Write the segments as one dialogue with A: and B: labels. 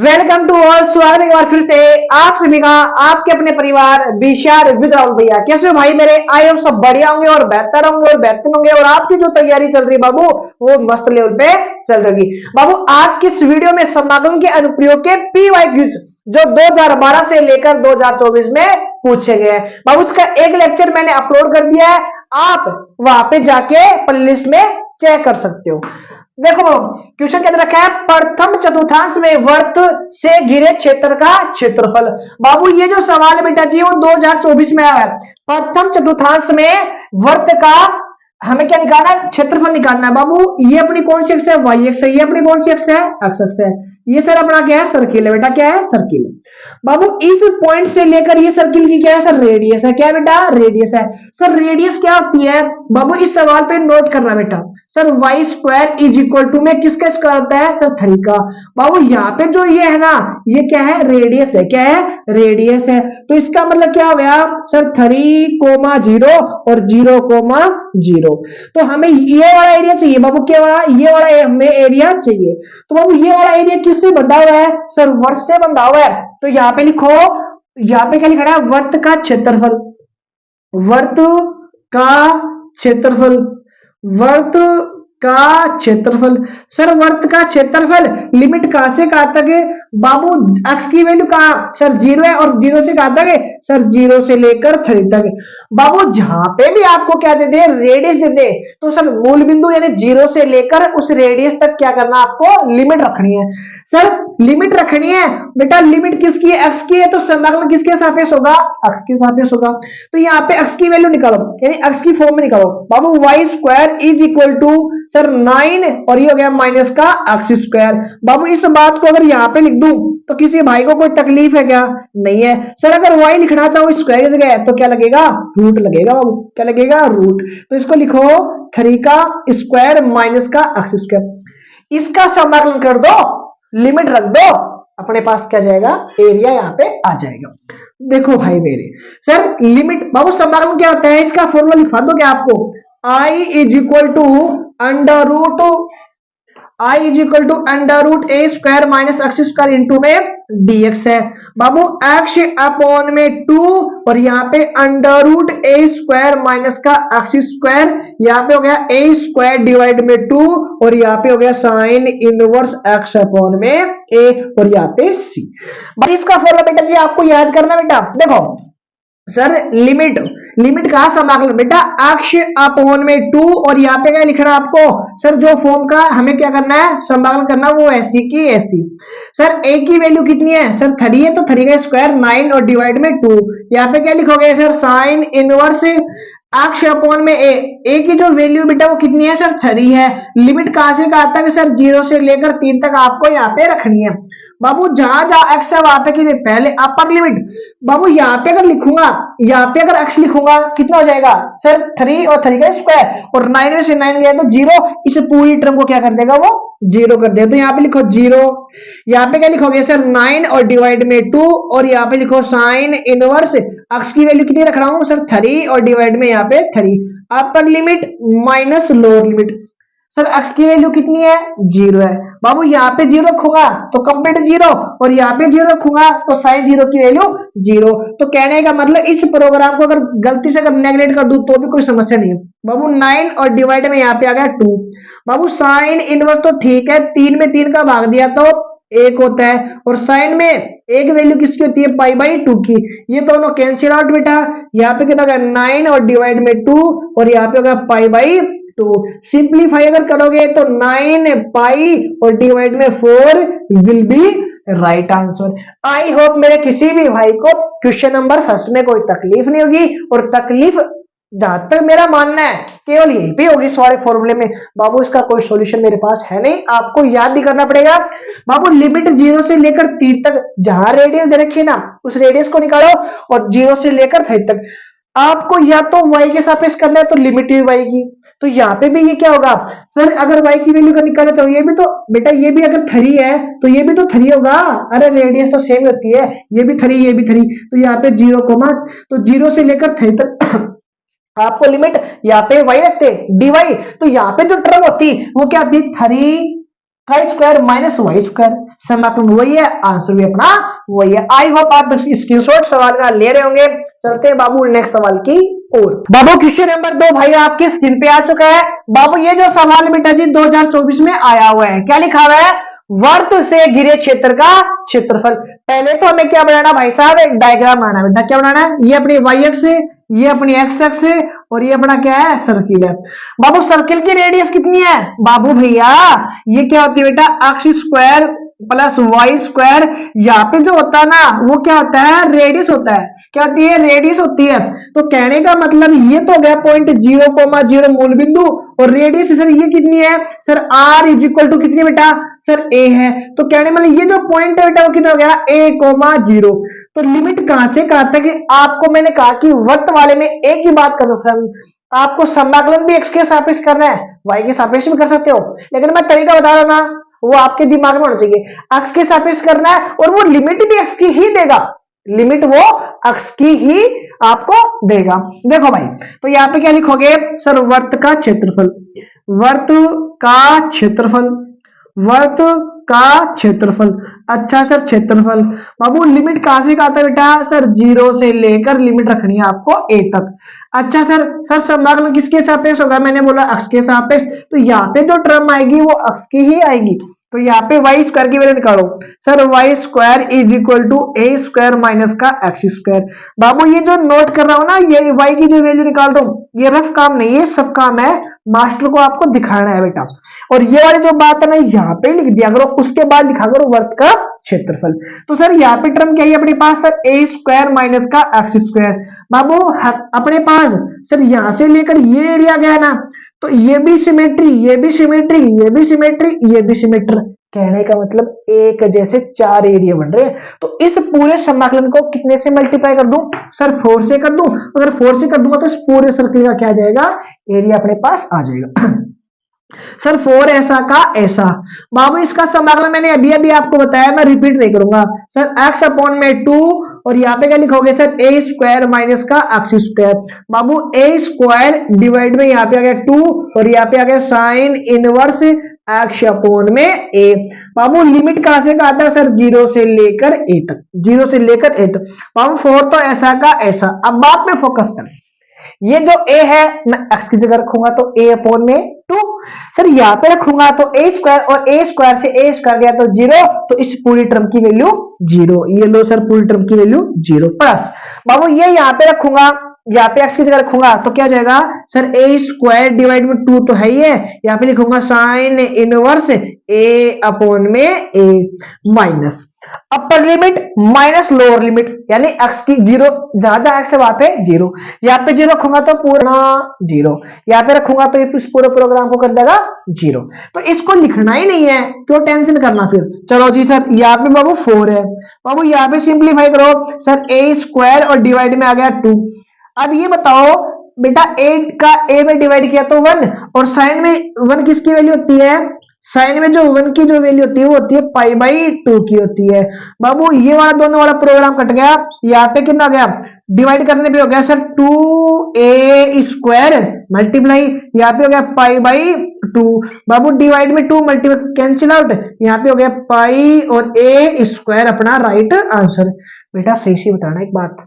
A: Welcome to all. स्वागत है एक बार फिर से आप सभी का आपके अपने परिवार विशाल विद राहुल भैया। कैसे हो भाई मेरे? आई होप सब बढ़िया होंगे और बेहतर होंगे और बेहतर होंगे और आपकी जो तैयारी चल रही है बाबू वो मस्त लेवल पे चल रही बाबू। आज की इस वीडियो में समागम के अनुप्रयोग के PYQs जो 2012 से लेकर 2024 में पूछे गए हैं बाबू, इसका एक लेक्चर मैंने अपलोड कर दिया है, आप वहां पे जाके प्लेलिस्ट में चेक कर सकते हो। देखो क्वेश्चन क्या रखा है, प्रथम चतुर्थांश में वर्त से घिरे क्षेत्र का क्षेत्रफल। बाबू ये जो सवाल है बेटा जी वो 2024 में आया है। प्रथम चतुर्थांश में वर्त का हमें क्या निकालना है? क्षेत्रफल निकालना है बाबू। ये अपनी कौन सी एक्स है? वाई एक्स है। ये अपनी कौन सी एक्स है? एक्स एक्स है। ये सर अपना क्या है? सर्किल है बेटा। क्या है? सर्किल। बाबू इस पॉइंट से लेकर ये सर्किल की क्या है सर? रेडियस है। क्या है बेटा? रेडियस है। सर रेडियस क्या होती है बाबू? इस सवाल पे नोट करना बेटा। Sir Y square is equal to में किसका स्क्वायर होता है? सर 3 का। बाबू यहाँ पे जो ये है ना, ये क्या है? रेडियस है। क्या है? रेडियस है। तो इसका मतलब क्या हो गया सर? 3,0 और 0,0। तो हमें ये वाला एरिया चाहिए बाबू। क्या वाला? ये वाला हमें एरिया चाहिए। तो बाबू ये वाला एरिया किससे बंधा हुआ है? सर वर्त से बंधा हुआ है। तो यहाँ पे लिखो, यहाँ पे क्या लिखा है? वर्त का क्षेत्रफल। वर्त का क्षेत्रफल। वर्त का क्षेत्रफल। सर वर्त का क्षेत्रफल लिमिट कहां से कहां तक है बाबू? एक्स की वैल्यू कहां? सर 0 है। और 0 से कहां तक है? सर 0 से लेकर 3 तक। बाबू जहां पे भी आपको क्या दे दे? रेडियस दे दे, तो सर मूल बिंदु यानी 0 से लेकर उस रेडियस तक क्या करना? आपको लिमिट रखनी है। सर लिमिट रखनी है बेटा। लिमिट किसकी है? एक्स की है। तो समाकलन किसके सापेक्ष होगा? एक्स के सापेक्ष होगा। तो यहाँ पे एक्स की वैल्यू निकालो, यानी एक्स की फॉर्म में निकालो बाबू। Y square is equal to sir 9 और ये हो गया माइनस का एक्स स्क्वायर। बाबू इस बात को अगर यहाँ पे लिख दूं तो किसी भाई को कोई तकलीफ है क्या? नहीं है। सर अगर वाई लिखना चाहो स्क्वायर की जगह तो क्या लगेगा? रूट लगेगा बाबू। क्या लगेगा? रूट। तो इसको लिखो 3 का स्क्वायर माइनस का एक्स स्क्वायर। इसका समाकलन कर दो, लिमिट रख दो, अपने पास क्या जाएगा? एरिया यहाँ पे आ जाएगा। देखो भाई मेरे, सर लिमिट बाबू समाकलन क्या होता है? इसका फॉर्मूला लिखवा दो क्या आपको? I is equal to under root under root A square minus X square into में dx है बाबू। एक्स अपॉन में 2 और यहाँ पे under root A square minus का एक्स स्क्वायर, यहाँ पे हो गया ए स्क्वायर डिवाइड में 2 और यहाँ पे हो गया साइन इनवर्स एक्स अपॉन में ए और यहाँ पे सी। बस इसका फॉर्मूला बेटा जी आपको याद करना बेटा। देखो सर लिमिट का समाकलन बेटा एक्स अपॉन में 2 और यहाँ पे क्या लिखना आपको? सर जो फॉर्म का हमें क्या करना है? समाकलन करना, वो ऐसी की ऐसी। सर ए की वैल्यू कितनी है? सर 3 है। तो 3 का स्क्वायर 9 और डिवाइड में 2। यहाँ पे क्या लिखोगे sir? Sine inverse x upon में ए की जो वैल्यू बेटा वो कितनी है? सर 3 है। लिमिट कहां से कहां तक? सर 0 से लेकर 3 तक आपको यहाँ पे रखनी है बाबू। जहां जहां एक्स है वहां पे की पहले अपर लिमिट बाबू। यहाँ पे अगर लिखूंगा, यहाँ पे अगर एक्स लिखूंगा कितना हो जाएगा? सर 3 और 3 का स्क्वायर और 9 में से 9 गया तो 0। इस पूरी टर्म को क्या कर देगा? वो 0 कर देगा। तो यहाँ पे लिखो 0। यहाँ पे क्या लिखोगे सर? 9 और डिवाइड में 2 और यहाँ पे लिखो साइन इनवर्स एक्स की वैल्यू कितनी रख रहा हूं? सर 3 और डिवाइड में यहाँ पे 3। अपर limit minus lower limit. Sir x की वैल्यू कितनी है? 0 है बाबू। यहाँ पे 0 रखूंगा तो कंप्लीट 0 और यहाँ पे 0 रखूंगा तो साइन 0 की वैल्यू 0। तो कहने का मतलब इस प्रोग्राम को अगर गलती से अगर नेगलेक्ट कर दूं तो भी कोई समस्या नहीं है बाबू। 9 और डिवाइड में यहाँ पे आ गया 2 बाबू। साइन इनवर्स तो ठीक है, 3 में 3 का भाग दिया तो 1 होता है और साइन में एक वैल्यू किसकी होती है? पाई बाई 2 की। ये दोनों कैंसिल आउट बेटा। यहाँ पे कितना होगा? 9 और डिवाइड में 2 और यहाँ पे होगा पाई बाई 2। सिंप्लीफाई अगर करोगे तो 9 पाई और डिवाइड में 4 will be right answer. I hope मेरे किसी भी भाई को क्वेश्चन नंबर फर्स्ट में कोई तकलीफ नहीं होगी और तकलीफ जहां तक मेरा मानना है केवल यही भी होगी इस वाले फॉर्मूले में बाबू। इसका कोई सॉल्यूशन मेरे पास है नहीं, आपको याद ही करना पड़ेगा बाबू। लिमिट 0 से लेकर 3 तक जहां रेडियस दे रखी है ना, उस रेडियस को निकालो और 0 से लेकर 3 तक आपको या तो y के सापेक्ष करना है तो लिमिट y की। तो यहाँ पे भी ये क्या होगा सर? अगर y की वैल्यू का निकालना चाहिए, ये भी तो बेटा, ये भी अगर 3 है तो ये भी तो 3 होगा। अरे रेडियस तो सेम होती है, ये भी 3 ये भी 3। तो यहाँ पे 0 कोमा, तो 0 से लेकर 3 तक आपको लिमिट यहाँ पे y रखते dy। तो यहाँ पे जो टर्म होती वो क्या थी? 3 x square minus Y square, समाकलन वही है, आंसर भी अपना वही है। आई होप आप स्क्रीनशॉट सवाल का ले रहे होंगे। चलते हैं बाबू नेक्स्ट सवाल की ओर। बाबू क्वेश्चन नंबर 2 भाई आपकी स्क्रीन पे आ चुका है। बाबू ये जो सवाल बेटा जी 2024 में आया हुआ है, क्या लिखा हुआ है, वर्त से घिरे क्षेत्र का क्षेत्रफल। पहले तो हमें क्या बनाना भाई साहब, एक डायग्राम बनाना बेटा। क्या बनाना है, ये अपनी वाई एक्स है, ये अपनी एक्स एक्स है, और ये अपना क्या है, सर्किल है। बाबू सर्किल की रेडियस कितनी है बाबू भैया, ये क्या होती है बेटा, X square plus Y square. यहाँ पे जो होता है ना वो क्या होता है, रेडियस होता है। क्या होती है, रेडियस होती है। तो कहने का मतलब ये तो हो गया पॉइंट 0,0 मूल बिंदु, और रेडियस सर ये कितनी है sir, R is equal to कितनी बेटा सर, ए है। तो कहने मतलब ये जो पॉइंट है बेटा वो कितना हो गया, a,0। तो लिमिट कहां से कहां तक, आपको मैंने कहा कि वर्त वाले में एक ही बात करो फ्रेंड, आपको समाकलन भी x के सापेक्ष करना है, y के सापेक्ष भी कर सकते हो, लेकिन मैं तरीका बता रहा हूं ना, वो आपके दिमाग में होना चाहिए। x के सापेक्ष करना है, और वो लिमिट भी x की ही देगा, लिमिट वो x की ही आपको देगा। देखो भाई, तो यहाँ पे क्या लिखोगे सर, वर्त का क्षेत्रफल, वर्त का क्षेत्रफल, वर्त का क्षेत्रफल। अच्छा सर क्षेत्रफल, बाबू लिमिट कहां से कहां तक बेटा सर, 0 से लेकर लिमिट रखनी है आपको a तक। अच्छा सर समाकलन किसके सापेक्ष होगा, मैंने बोला x के सापेक्ष। तो यहाँ पे जो टर्म आएगी वो x की ही आएगी। तो यहाँ पे वाई स्क्वायर की वैल्यू निकालो sir, Y square is equal to A square minus का एक्स स्क्वायर। बाबू ये जो नोट कर रहा हूं ना, ये वाई की जो वैल्यू निकाल रहा हूं, ये रफ काम नहीं है, सब काम है, मास्टर को आपको दिखाना है बेटा। और ये वाली जो बात है ना यहाँ पे लिख दिया करो, उसके बाद लिखा करो वर्त का क्षेत्रफल। तो सर यहाँ पे टर्म क्या है अपने पास सर, ए स्क्वायर माइनस का एक्स स्क्वायर। बाबू अपने पास सर यहाँ से लेकर ये एरिया गया ना, तो ये भी सिमेट्री, ये भी सिमेट्री, ये भी सिमेट्री, ये भी सिमेट्री। कहने का मतलब एक जैसे 4 एरिया बन रहे हैं। तो इस पूरे समाकलन को कितने से मल्टीप्लाई कर दूं सर, 4 से कर दूं। अगर 4 से कर दूंगा तो इस पूरे सर्किल का क्या आ जाएगा, एरिया अपने पास आ जाएगा। सर 4 ऐसा का ऐसा। बाबू इसका समाकलन मैंने अभी अभी आपको बताया, मैं रिपीट नहीं करूंगा। सर x अपॉन में 2, और यहाँ पे क्या लिखोगे सर, ए स्क्वायर माइनस का एक्स स्क्वायर। बाबू ए स्क्वायर डिवाइड में यहाँ पे आ गया 2, और यहाँ पे आ गया साइन इनवर्स एक्स अपॉन में ए। बाबू लिमिट कहां से कहा था सर, 0 से लेकर a तक, 0 से लेकर a तक। बाबू 4 तो ऐसा का ऐसा। अब बात में फोकस करें, ये जो a है मैं x की जगह रखूंगा तो a अपॉन में 2। सर यहाँ पे रखूंगा तो a स्क्वायर, और a स्क्वायर से a स्क्वायर गया तो 0, तो इस पूरी टर्म की वैल्यू 0। ये लो सर, पूरी टर्म की वैल्यू 0 प्लस। बाबू ये यहाँ पे रखूंगा, यहाँ पे x की जगह रखूंगा तो क्या हो जाएगा सर, a स्क्वायर डिवाइड में 2 तो है ही है, यहाँ पे लिखूंगा साइन इनवर्स a अपॉन में a minus upper limit minus lower limit, यानी x की 0, जहां जहां x है वहां पे 0। यहाँ पे 0 रखूंगा तो पूरा 0, यहाँ पे रखूंगा तो इस पूरे प्रोग्राम को कर देगा 0। तो इसको लिखना ही नहीं है, क्यों टेंशन करना फिर। चलो जी सर, यहाँ पे बाबू 4 है, बाबू यहाँ पे सिंप्लीफाई करो सर, a स्क्वायर और डिवाइड में आ गया 2। अब ये बताओ बेटा, 8 का a में डिवाइड किया तो 1, और साइन में 1 किसकी वैल्यू होती है, साइन में जो 1 की जो वैल्यू होती है वो होती है पाई बाई 2 की होती है। बाबू ये वाला दोनों वाला प्रोग्राम कट गया, यहाँ पे कितना गया, डिवाइड करने पे हो गया सर 2a स्क्वायर मल्टीप्लाई, यहाँ पे हो गया पाई बाई 2। बाबू डिवाइड में 2 मल्टीप्लाई कैंसिल आउट, यहाँ पे हो गया पाई और a स्क्वायर अपना राइट आंसर। बेटा सही से बताना एक बात,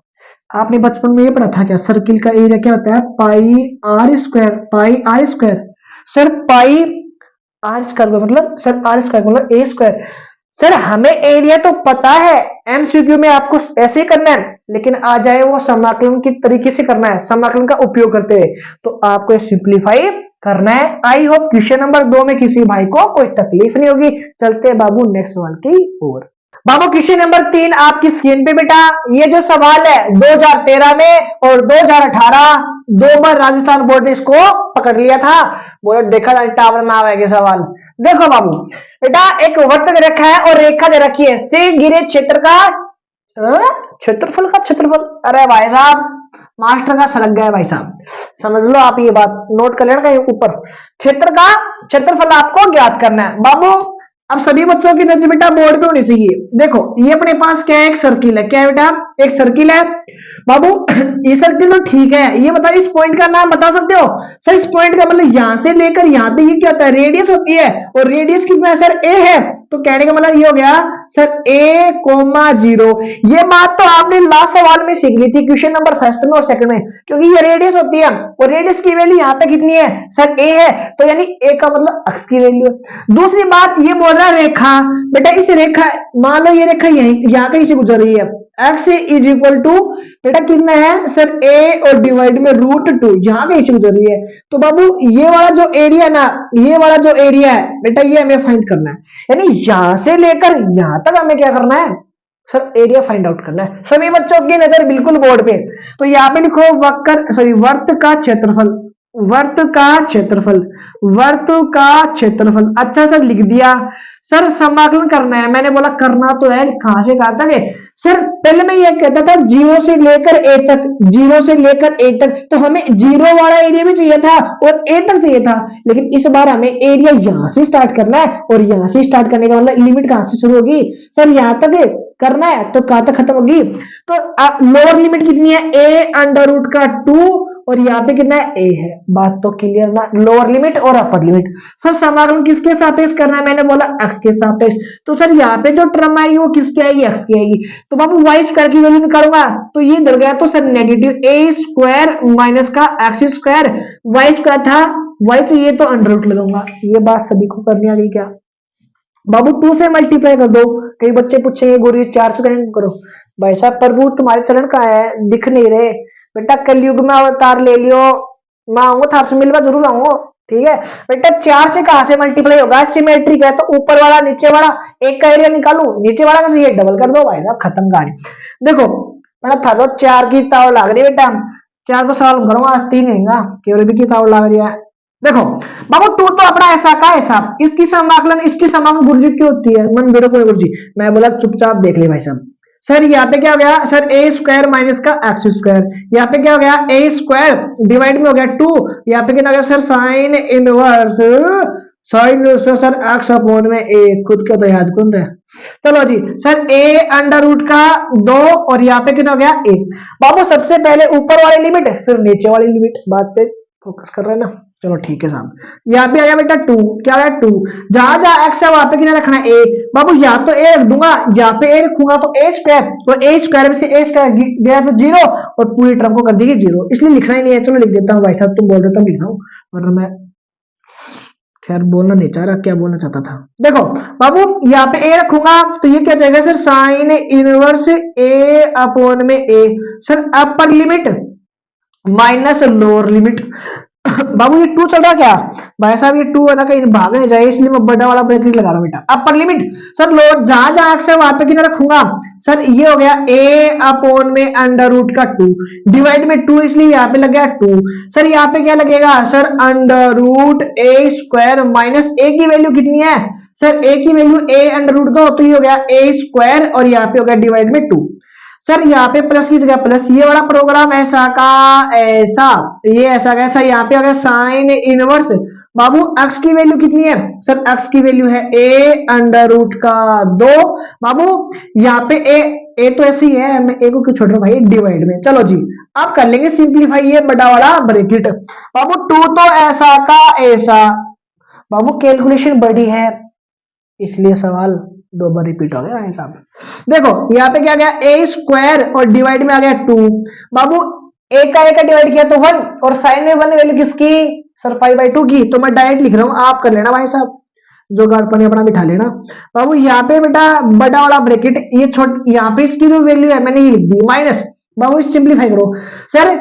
A: आपने बचपन में ये पढ़ा था क्या, सर्किल का एरिया क्या होता है, pi R square, pi R square. Sir pi R square मतलब सर, आर स्क्वायर मतलब ए स्क्वायर। सर हमें एरिया तो पता है, एमसीक्यू में आपको ऐसे करना है, लेकिन आ जाए वो समाकलन की तरीके से करना है, समाकलन का उपयोग करते हुए, तो आपको सिंप्लीफाई करना है। आई होप क्वेश्चन नंबर 2 में किसी भाई को कोई तकलीफ नहीं होगी। चलते हैं बाबू नेक्स्ट सवाल की ओर। बाबू क्वेश्चन नंबर 3 आपकी स्क्रीन पे बेटा, ये जो सवाल है 2013 में और 2018 दो बार राजस्थान बोर्ड ने इसको पकड़ लिया था। बोलो देखा टावर नाम है सवाल। देखो बाबू बेटा, एक वृत्त दे रखा है और रेखा दे रखी है, से घिरे क्षेत्र का क्षेत्रफल का क्षेत्रफल। अरे भाई साहब, मास्टर का सलग गया भाई साहब, समझ लो आप, ये बात नोट कर लेना कहीं ऊपर। क्षेत्र का क्षेत्रफल आपको ज्ञात करना है। बाबू अब सभी बच्चों की नजर बेटा बोर्ड पे होनी चाहिए। देखो ये अपने पास क्या है, एक सर्किल है। क्या है बेटा, एक सर्किल है बाबू। ये सर्किल तो ठीक है, ये बताओ इस पॉइंट का नाम बता सकते हो? सर इस पॉइंट का मतलब यहां से लेकर यहां तक ये क्या होता है, रेडियस होती है। और रेडियस कितना है सर, ए है। तो कहने का मतलब ये हो गया सर ए कोमा जीरो। ये बात तो आपने लास्ट सवाल में सीख ली थी, क्वेश्चन नंबर फर्स्ट में और सेकंड में, क्योंकि ये रेडियस होती है और रेडियस की वैल्यू यहाँ पे कितनी है सर, ए है। तो यानी ए का मतलब अक्ष की वैल्यू है। दूसरी बात ये बोल रहा है रेखा, बेटा इस रेखा, मान लो ये रेखा यही यहाँ कहीं से गुजर रही है, x इज इक्वल टू बेटा कितना है सर a और डिवाइड में √2, यहाँ कहीं से गुजर रही है। तो बाबू ये वाला जो एरिया ना, ये वाला जो एरिया है बेटा ये हमें फाइंड करना है। यानी यहां से लेकर यहां तक हमें क्या करना है सर, एरिया फाइंड आउट करना है। सभी बच्चों की नजर बिल्कुल बोर्ड पे। तो यहाँ पे लिखो वक्र सॉरी वर्त का क्षेत्रफल, वर्त का क्षेत्रफल, वर्त का क्षेत्रफल। अच्छा सर लिख दिया। सर समाकलन करना है, मैंने बोला करना तो है, कहां से कहां तक है सर? पहले मैं ये कहता था जीरो से लेकर ए तक, जीरो से लेकर ए तक, तो हमें जीरो वाला एरिया भी चाहिए था और ए तक चाहिए था। लेकिन इस बार हमें एरिया यहां से स्टार्ट करना है, और यहां से स्टार्ट करने का मतलब लिमिट कहां से शुरू होगी सर, यहां तक करना है तो कहां तक खत्म होगी। तो लोअर लिमिट कितनी है, ए √2, और यहाँ पे कितना है ए है। बात तो क्लियर ना, लोअर लिमिट और अपर लिमिट। सर समाकलन किसके सापेक्ष करना है, मैंने बोला एक्स के सापेक्ष। तो सर यहाँ पे जो टर्म आएगी वो किसकी आएगी, एक्स की आएगी। तो बाबू वाई स्क्वायर की वैल्यू निकालूंगा तो ये इधर गया तो सर नेगेटिव ए स्क्वायर माइनस का एक्स स्क्वायर, वाई स्क्वायर था, वाई चाहिए तो √, लगाऊंगा। ये बात सभी को करनी आ गई क्या बाबू? 2 से मल्टीप्लाई कर दो। कई बच्चे पूछेंगे गुरु 4 से कहेंगे करो। भाई साहब प्रभु तुम्हारे चरण कहाँ है, दिख नहीं रहे बेटा, कलयुग में अवतार ले लियो, मैं आऊंगा थार से मिलवा जरूर आऊंगा, ठीक है बेटा। 4 से कहां से मल्टीप्लाई होगा, सिमेट्रिक है तो ऊपर वाला नीचे वाला एक का एरिया निकालू, नीचे वाला का ये डबल कर दो, भाई साहब खत्म कहानी। देखो मैंने था तो 4 की ताव लाग रही है बेटा, 4 को सवाल करूंगा, 3 रहेगा केवल भी की ताव लाग रही है। देखो बाबू 2 तो अपना ऐसा का ऐसा, इसकी समाकलन इसकी समाकलन गुरुजी क्यों होती है, मन बेरो को गुरुजी। मैं बोला चुपचाप देख ले भाई साहब। सर यहाँ पे क्या हो गया सर, ए स्क्वायर माइनस का एक्स स्क्वायर, यहाँ पे क्या हो गया ए स्क्वायर डिवाइड में हो गया 2, यहाँ पे क्या हो गया sir sine inverse, sine sir X upon में ए, खुद का तो याद कौन रहा। चलो जी सर ए √2 और यहाँ पे कितना हो गया ए। बाबू सबसे पहले ऊपर वाली लिमिट फिर नीचे वाली लिमिट, बात पे फोकस कर रहे हैं ना। चलो ठीक है साहब, यहाँ पे आ गया बेटा 2, क्या है 2, जहां जहां एक्स है वहां पे कितना रखना है ए। बाबू यहाँ तो ए रख दूंगा, यहाँ पे ए रखूंगा तो ए स्क्वायर, तो ए स्क्वायर में से ए स्क्वायर गया तो 0 और पूरी टर्म को कर देगी 0, इसलिए लिखना ही नहीं है। चलो लिख देता हूँ भाई साहब, तुम बोल रहे हो तो लिख रहा हूँ, वरना मैं खैर बोलना नहीं चाह रहा, क्या बोलना चाहता था। देखो बाबू यहाँ पे ए रखूंगा तो ये क्या जाएगा sir, sine inverse A upon में A. Sir upper limit minus lower limit. बाबू ये 2 चल रहा क्या भाई साहब, ये 2 है ना कहीं भाग नहीं जाए, इसलिए मैं बड़ा वाला ब्रैकेट लगा रहा हूँ बेटा। अपर लिमिट सर लोअर जहां जहां एक्स है वहां पे कितना रखूंगा सर, ये हो गया ए अपॉन में √2 डिवाइड में 2, इसलिए यहाँ पे लग गया 2। सर यहाँ पे क्या लगेगा सर, √a स्क्वायर माइनस ए की वैल्यू कितनी है सर, ए की वैल्यू a √2, तो ये हो गया a स्क्वायर और यहाँ पे हो गया डिवाइड में 2। सर यहाँ पे प्लस की जगह प्लस, ये वाला प्रोग्राम ऐसा का ऐसा, ये ऐसा का ऐसा, यहाँ पे आ गया साइन इनवर्स। बाबू एक्स की वैल्यू कितनी है सर, एक्स की वैल्यू है a√2। बाबू यहाँ पे ए तो ऐसे ही है, मैं ए को क्यों छोड़ रहा हूँ भाई, डिवाइड में। चलो जी अब कर लेंगे सिंप्लीफाई, ये बड़ा वाला ब्रैकेट। बाबू 2 तो ऐसा का ऐसा, बाबू कैलकुलेशन बड़ी है इसलिए सवाल 2 बार रिपीट हो गया है साहब। देखो यहाँ पे क्या गया ए स्क्वायर और डिवाइड में आ गया 2। बाबू ए का डिवाइड किया तो 1, और साइन में 1 वैल्यू किसकी सर, 5/2 की। तो मैं डायरेक्ट लिख रहा हूँ, आप कर लेना भाई साहब, जो गाड़पने अपना बिठा लेना। बाबू यहाँ पे बेटा बड़ा वाला ब्रैकेट, ये छोट, यहाँ पे इसकी जो वैल्यू है मैंने ये लिख दी माइनस। बाबू सिंप्लीफाई करो सर,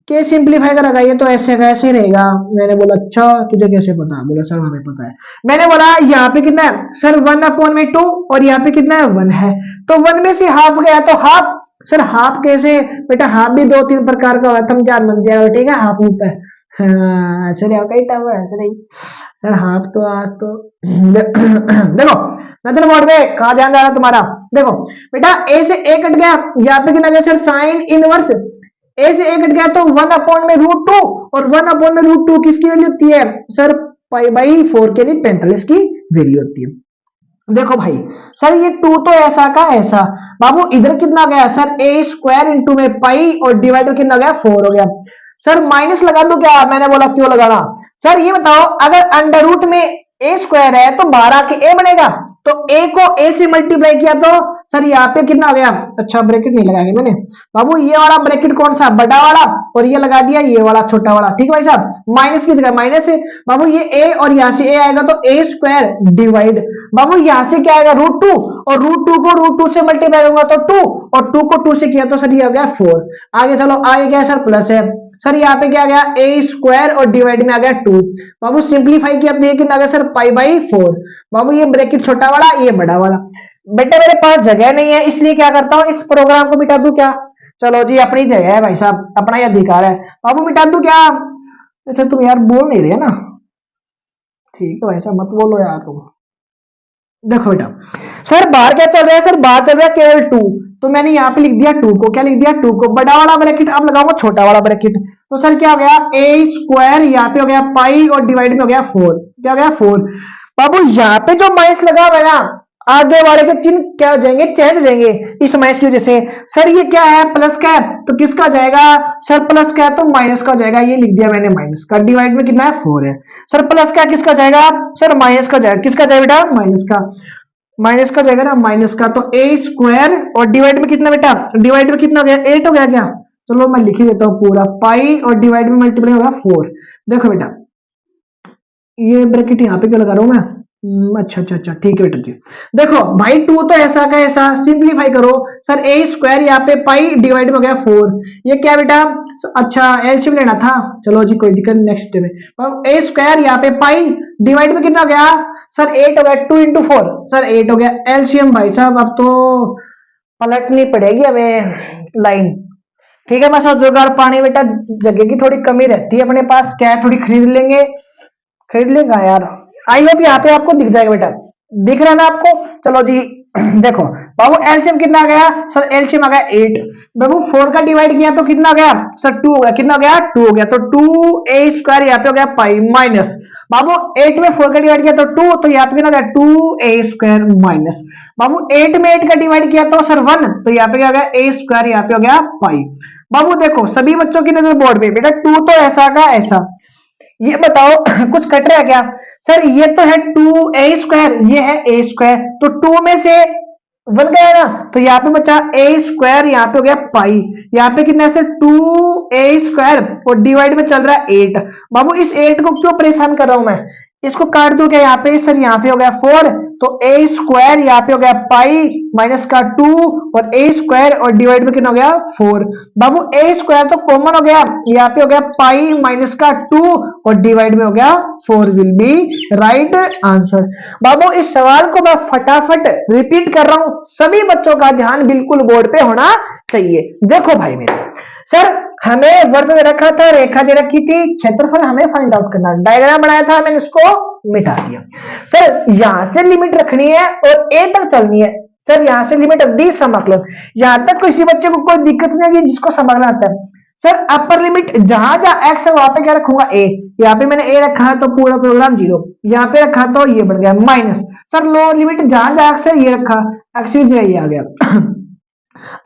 A: के सिंप्लीफाई करेगा ये तो ऐसे का ऐसे रहेगा। मैंने बोला अच्छा तुझे कैसे पता, बोला सर हमें पता है। मैंने बोला यहाँ पे कितना है सर, 1/2 और यहाँ पे कितना है 1 है, तो 1 में से हाफ गया तो हाफ। सर हाफ कैसे बेटा, हाफ भी 2-3 प्रकार का होता है, तुम क्या मन दिया ठीक है, हाफ होता है ऐसे नहीं कई टाइम ऐसे नहीं सर, हाफ तो आज तो देखो नजर बोर्ड पे कहा ध्यान जा रहा तुम्हारा। देखो बेटा ए से ए कट गया, यहाँ पे कितना गया सर, साइन इनवर्स, ए से ए कट गया तो 1/√2, और 1/√2 किसकी वैल्यू होती है सर, π/4 के लिए 45 की वैल्यू होती है। देखो भाई, सर ये टू तो ऐसा का ऐसा, बाबू इधर कितना गया सर ए स्क्वायर इंटू में पाई, और डिवाइडर कितना गया 4 हो गया। सर माइनस लगा दो क्या, मैंने बोला क्यों लगाना। सर ये बताओ, अगर अंडर रूट में ए स्क्वायर है तो 12 के ए बनेगा, तो ए को ए से मल्टीप्लाई किया तो सर यहाँ पे कितना आ गया, अच्छा ब्रैकेट नहीं लगाएंगे मैंने बाबू, ये वाला ब्रैकेट कौन सा बड़ा वाला, और ये लगा दिया ये वाला छोटा वाला, ठीक है भाई साहब, माइनस की जगह माइनस है बाबू, ये ए और यहाँ से ए आएगा तो ए स्क्वायर डिवाइड, बाबू यहाँ से क्या आएगा रूट 2, और रूट 2 को रूट 2 से मल्टीप्लाई होगा तो 2, और 2 को 2 से किया तो सर ये हो गया 4। आगे चलो, आगे क्या है सर प्लस है, सर यहाँ पे क्या आ गया ए स्क्वायर और डिवाइड में आ गया 2, बाबू सिंप्लीफाई किया तो ये कितना आ गया सर पाई बाई 4, बाबू ये ब्रैकेट छोटा वाला ये बड़ा वाला। बेटा मेरे पास जगह नहीं है, इसलिए क्या करता हूँ, इस प्रोग्राम को मिटा दूं क्या, चलो जी अपनी जगह है भाई साहब, अपना ही अधिकार है, बाबू मिटा दूं क्या, ऐसे तुम यार बोल नहीं रहे ना, ठीक है भाई साहब मत बोलो यार तुम। देखो बेटा, सर बाहर क्या चल रहा है, सर बाहर चल रहा है केवल 2, तो मैंने यहाँ पे लिख दिया 2 को, क्या लिख दिया 2 को, बड़ा वाला ब्रैकेट अब लगाऊंगा छोटा वाला ब्रैकेट, तो सर क्या हो गया ए स्क्वायर, यहाँ पे हो गया पाई और डिवाइड में हो गया 4, क्या हो गया 4। बाबू यहाँ पे जो माइनस लगा हुआ है ना, आगे वाले के चिन्ह क्या हो जाएंगे, चेंज हो जाएंगे इस माइनस की वजह से। सर ये क्या है प्लस का है तो किसका जाएगा, सर प्लस का है तो माइनस का जाएगा, ये लिख दिया मैंने माइनस का, डिवाइड में कितना है 4 है। सर प्लस का किसका जाएगा, सर माइनस का जाएगा, किसका जाएगा बेटा माइनस का, माइनस का जाएगा ना माइनस का, तो ए स्क्वायर और डिवाइड में कितना बेटा, डिवाइड में कितना हो गया 8 हो गया क्या, चलो मैं लिख ही देता हूँ पूरा, पाई और डिवाइड में मल्टीप्लाई होगा 4। देखो बेटा ये ब्रैकेट यहाँ पे क्यों लगा रहा हूं मैं, अच्छा अच्छा अच्छा ठीक है बेटा जी। देखो भाई 2 तो ऐसा का ऐसा, सिंप्लीफाई करो, सर ए स्क्वायर यहाँ पे पाई डिवाइड में हो गया 4, ये क्या बेटा, अच्छा एलसीएम लेना था, चलो जी कोई दिक्कत, नेक्स्ट में ए स्क्वायर यहाँ पे पाई डिवाइड में कितना हो गया, सर 8 हो गया, 2 इंटू 4 सर 8 हो गया, एलसीएम भाई साहब अब तो पलटनी पड़ेगी हमें लाइन, ठीक है मैं सोच जुगाड़ पानी बेटा, जगह की थोड़ी कमी रहती है अपने पास, क्या है थोड़ी खरीद लेंगे, खरीद लेगा यार, आई होप यहाँ पे आपको दिख जाएगा बेटा, दिख रहा है ना आपको, चलो जी देखो बाबू एलसीएम कितना आ गया, सर एलसीएम आ गया 8, बाबू 4 का डिवाइड किया तो कितना आ गया, सर 2 हो गया, कितना हो गया 2 हो गया, तो 2 ए स्क्वायर यहाँ पे हो गया पाई माइनस, बाबू 8 में 4 का डिवाइड किया तो 2, तो यहाँ पे कितना हो गया 2 ए स्क्वायर माइनस, बाबू 8 में 8 का डिवाइड किया तो सर 1, तो यहाँ पे क्या हो गया ए स्क्वायर, यहाँ पे हो गया पाई। बाबू देखो सभी बच्चों की नजर बोर्ड पे, बेटा 2 तो ऐसा का ऐसा, ये बताओ कुछ कट रहा है क्या, सर ये तो है 2 ए स्क्वायर, ये है ए स्क्वायर, तो 2 में से 1 गया ना, तो यहाँ पे बचा ए स्क्वायर, यहाँ पे हो गया पाई, यहाँ पे कितना है 2 ए स्क्वायर और डिवाइड में चल रहा है 8, बाबू इस 8 को क्यों परेशान कर रहा हूं मैं, इसको काट दो क्या यहाँ पे, सर यहाँ पे हो गया 4, तो ए स्क्वायर यहाँ पे हो गया पाई माइनस का 2 और ए स्क्वायर और डिवाइड में कितना हो गया 4, बाबू ए स्क्वायर तो कॉमन हो गया, यहाँ पे हो गया पाई माइनस का 2 और डिवाइड में हो गया 4 विल बी राइट आंसर। बाबू इस सवाल को मैं फटाफट रिपीट कर रहा हूं, सभी बच्चों का ध्यान बिल्कुल बोर्ड पे होना चाहिए। देखो भाई मेरे, सर हमें वर्ग दे रखा था, रेखा दे रखी थी, क्षेत्रफल हमें फाइंड आउट करना, डायग्राम बनाया था, मैंने इसको मिटा दिया। सर यहां से लिमिट रखनी है और ए तक चलनी है, सर यहां से लिमिट दी समाकलन, यहां तक किसी बच्चे को कोई दिक्कत नहीं है जिसको समझना आता है। सर अपर लिमिट जहां जहां एक्स है वहां पे क्या रखूंगा ए, यहाँ पे मैंने ए रखा है तो पूरा प्रोग्राम 0, यहाँ पे रखा तो ये बन गया माइनस, सर लोअर लिमिट जहां जहां एक्स है ये रखा, एक्स ये आ गया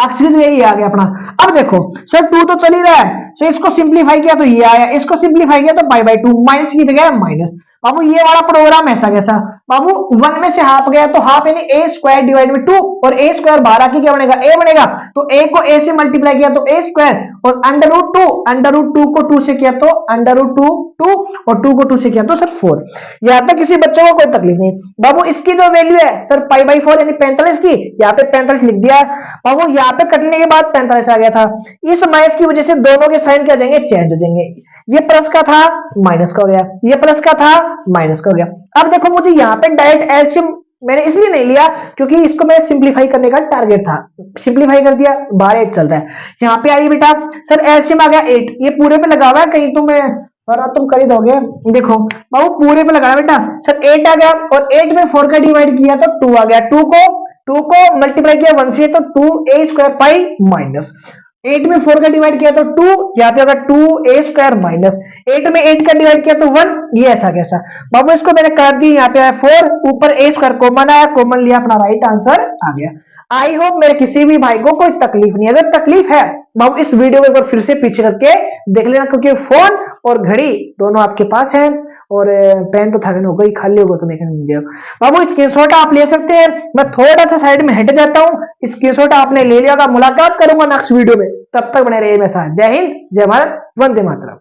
A: अक्सर यही आ गया अपना। अब देखो सर 2 तो चल ही रहा है, सो इसको सिंप्लीफाई किया तो ये आया, इसको सिंप्लीफाई किया तो पाई बाई 2, माइनस की जगह माइनस, बाबू ये वाला प्रोग्राम ऐसा कैसा, बाबू 1 में से हाफ गया तो हाफ यानी ए स्क्वायर डिवाइड में 2, और ए स्क्वायर 12 की क्या बनेगा ए बनेगा, तो ए को ए से मल्टीप्लाई किया तो ए स्क्वायर, और अंडर रूट 2 को 2 से किया तो अंडर रूट 2 और 2 को 2 से किया तो सर 4। यहां तक किसी बच्चों को कोई तकलीफ नहीं। बाबू इसकी जो वैल्यू है सर पाई बाई 4 यानी 45 की, यहाँ पे 45 लिख दिया, बाबू यहाँ पे कटने के बाद 45 आ गया था, इस माइनस की वजह से दोनों के साइन क्या हो जाएंगे चेंज हो जाएंगे, ये प्लस का था माइनस का हो गया, ये प्लस का था माइनस का हो गया। अब देखो मुझे यहाँ पे डायरेक्ट एलसीएम मैंने इसलिए नहीं लिया क्योंकि इसको मैं सिंप्लीफाई करने का टारगेट था, सिंप्लीफाई कर दिया, बाहर 8 चलता है, यहाँ पे आई बेटा सर एलसीएम आ गया 8, ये पूरे पे लगा हुआ है कहीं तो मैं और अब तुम कर ही दोगे, देखो बाबू पूरे पे लगा बेटा, सर 8 आ गया और 8 में 4 का डिवाइड किया तो 2 आ गया, 2 को मल्टीप्लाई किया 1 से तो 2 ए स्क्वायर पाई माइनस 8 में 4 का डिवाइड किया तो 2, यहाँ पे होगा 2a² माइनस 8 में 8 का डिवाइड किया तो 1, ये ऐसा कैसा बाबू। इसको मैंने कर दी, यहाँ पे है 4, ऊपर a² कॉमन आया, कॉमन लिया, अपना राइट आंसर आ गया। आई होप मेरे किसी भी भाई को कोई तकलीफ नहीं है। अगर तकलीफ है बाबू इस वीडियो को एक बार फिर से पीछे करके देख लेना, क्योंकि फोन और घड़ी दोनों आपके पास है, और पेन तो थकन हो गई, खाली होगा तो नहीं बाबू। स्क्रीनशॉट आप ले सकते हैं। मैं थोड़ा सा साइड में हट जाता हूं, स्क्रीनशॉट आपने ले लिया। मुलाकात करूंगा नेक्स्ट वीडियो में, तब तक बने रहिए मेरे साथ। जय हिंद, जय भारत, वंदे मातरम।